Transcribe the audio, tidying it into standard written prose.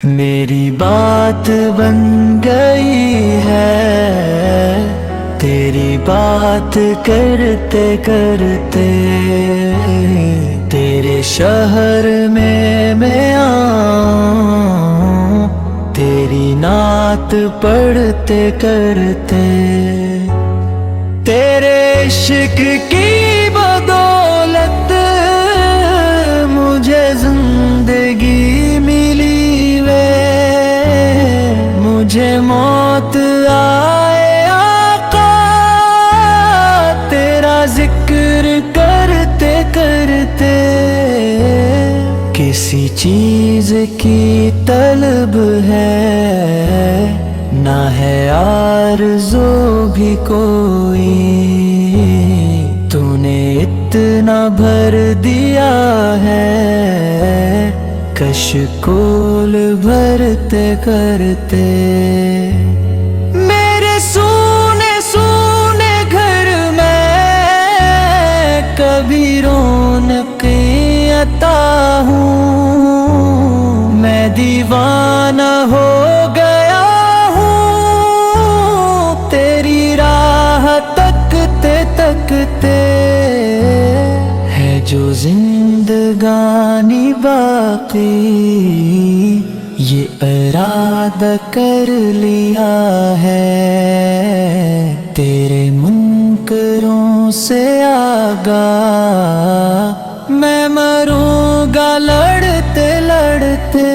میری بات بن گئی ہے تیری بات کرتے کرتے، تیرے شہر میں آؤں تیری نعت پڑھتے کرتے، تیرے عشق کی بدولت مجھے زندگی ملی وے، مجھے موت آئے آقا تیرا ذکر کرتے کرتے، کسی چیز کی طلب ہے نہ ہے آرزو بھی کوئی، تو نے اتنا بھر دیا ہے کشکول بھرتے کرتے، میرے سونے سونے گھر میں کبھی رونق عطا ہوں، میں دیوانہ ہو گیا ہوں تیری راہ تکتے تکتے، ہے جو زندگانی باقی یہ ارادہ کر لیا ہے، تیرے منکروں سے آگاہ میں مروں گا لڑتے لڑتے۔